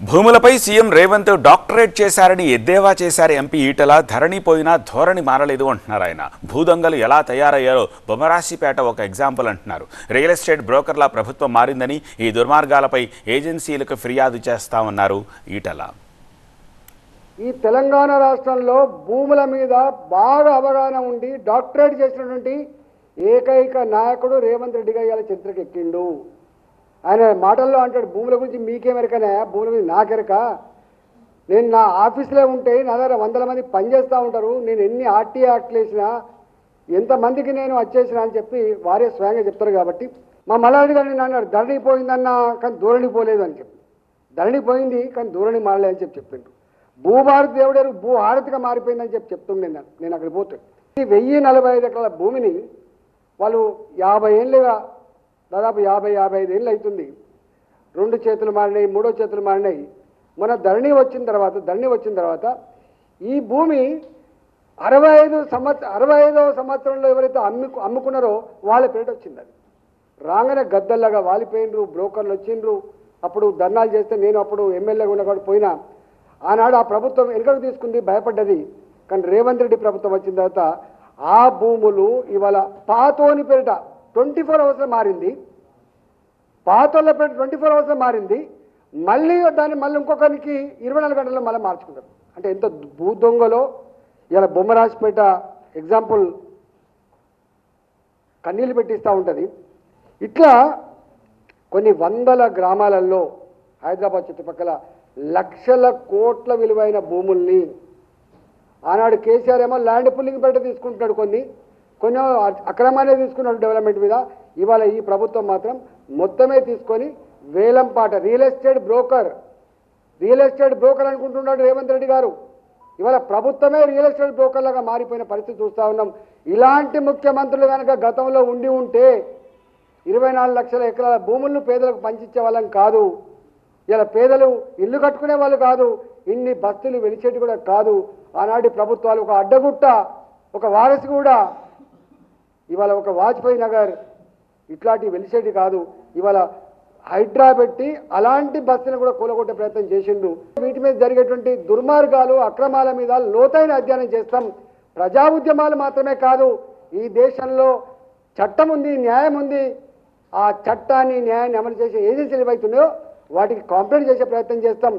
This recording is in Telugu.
భూములపై సీఎం రేవంత్ డాక్టరేట్ చేశారని ఎద్దేవా చేశారు ఎంపీ ఈటల. ధరణి పోయినా ధోరణి మారలేదు అంటున్నారు ఆయన. భూదొంగలు ఎలా తయారయ్యారో బొమ్మరాశిపేట ఒక ఎగ్జాంపుల్ అంటున్నారు. రియల్ ఎస్టేట్ బ్రోకర్ల ప్రభుత్వం మారిందని, ఈ దుర్మార్గాలపై ఏజెన్సీలకు ఫిర్యాదు చేస్తామన్నారు ఈటల. ఈ తెలంగాణ రాష్ట్రంలో భూముల మీద బాగా అవగాహన ఉండి డాక్టరేట్ చేసినటువంటి ఏకైక నాయకుడు రేవంత్ రెడ్డిగా ఇవాళ చరిత్రకు ఎక్కిండు. ఆయన మాటల్లో అంటాడు, భూముల గురించి మీకేమెరకనే, భూముల గురించి నాకెరక, నేను నా ఆఫీస్లో ఉంటే నా దగ్గర 100 మంది పనిచేస్తూ ఉంటారు, నేను ఎన్ని ఆర్టీ యాక్ట్లు వేసినా ఎంతమందికి నేను వచ్చేసినా అని చెప్పి వారే స్వయంగా చెప్తారు. కాబట్టి మా మల్లారెడ్డి గారు నేను అన్నాడు, ధరణి పోయిందన్న కానీ ధోరణి పోలేదు అని చెప్పి. ధరణి పోయింది కానీ ధోరణి మారలే అని చెప్పి చెప్పిండు. భూభారతి దేవుడు భూ హారతిగా మారిపోయిందని చెప్పి చెప్తుండే నేను అక్కడికి పోతే. 1045 ఎకరాల భూమిని వాళ్ళు 50 ఏళ్ళుగా, దాదాపు 50-55 ఏళ్ళు అవుతుంది, 2 చేతులు మారినాయి, 3వ చేతులు మారినాయి. మన ధరణి వచ్చిన తర్వాత ఈ భూమి 65వ సంవత్సరంలో ఎవరైతే అమ్ముకున్నారో వాళ్ళ పేరు వచ్చింది. అది రాగానే గద్దల్లాగా వాలిపోయినరు, బ్రోకర్లు వచ్చిండ్రు. అప్పుడు ధర్నాలు చేస్తే నేను అప్పుడు ఎమ్మెల్యేగా ఉన్నప్పుడు పోయినా. ఆనాడు ఆ ప్రభుత్వం వెనుకకు తీసుకుంది, భయపడ్డది. కానీ రేవంత్ రెడ్డి ప్రభుత్వం వచ్చిన తర్వాత ఆ భూములు ఇవాళ పాతోని పేరిట 24 అవర్స్లో మారింది, పాతోళ్ళ పేరిట 24 అవర్స్లో మారింది. మళ్ళీ దాన్ని ఇంకొకరికి 24 గంటల్లో మళ్ళీ మార్చుకుంటారు. అంటే ఎంత భూ దొంగలో ఇలా బొమ్మరాజపేట ఎగ్జాంపుల్ కన్నీళ్ళు పెట్టిస్తూ ఉంటుంది. ఇట్లా కొన్ని వందల గ్రామాలలో హైదరాబాద్ చుట్టుపక్కల లక్షల కోట్ల విలువైన భూముల్ని ఆనాడు కేసీఆర్ ఏమో ల్యాండ్ పుల్లింగ్ పేట తీసుకుంటున్నాడు, కొన్ని అక్రమాన్ని తీసుకున్నాడు డెవలప్మెంట్ మీద. ఇవాళ ఈ ప్రభుత్వం మాత్రం మొత్తమే తీసుకొని వేలంపాట రియల్ ఎస్టేట్ బ్రోకర్ అనుకుంటున్నాడు రేవంత్ రెడ్డి గారు. ఇవాళ ప్రభుత్వమే రియల్ ఎస్టేట్ బ్రోకర్లాగా మారిపోయిన పరిస్థితి చూస్తూ ఉన్నాం. ఇలాంటి ముఖ్యమంత్రులు కనుక గతంలో ఉండి ఉంటే 24 లక్షల ఎకరాల భూములను పేదలకు పంచిచ్చే వాళ్ళం కాదు. ఇలా పేదలు ఇల్లు కట్టుకునే వాళ్ళు కాదు, ఇన్ని బస్తీలు వెలిచేటి కూడా కాదు. ఆనాటి ప్రభుత్వాలు ఒక అడ్డగుట్ట, ఒక వారసు కూడా, ఇవాళ ఒక వాజ్పేయి నగర్ ఇట్లాంటి వెలిసేటి కాదు. ఇవాళ హైడ్రా పెట్టి అలాంటి బస్తీలను కూడా కూలగొట్టే ప్రయత్నం చేసిండు. వీటి మీద జరిగేటువంటి దుర్మార్గాలు, అక్రమాల మీద లోతైన అధ్యయనం చేస్తాం. ప్రజా ఉద్యమాలు మాత్రమే కాదు, ఈ దేశంలో చట్టం ఉంది, న్యాయం ఉంది. ఆ చట్టాన్ని, న్యాయాన్ని అమలు చేసే ఏజెన్సీలు ఏవైతున్నాయో వాటికి కాంప్లైంట్ చేసే ప్రయత్నం చేస్తాం.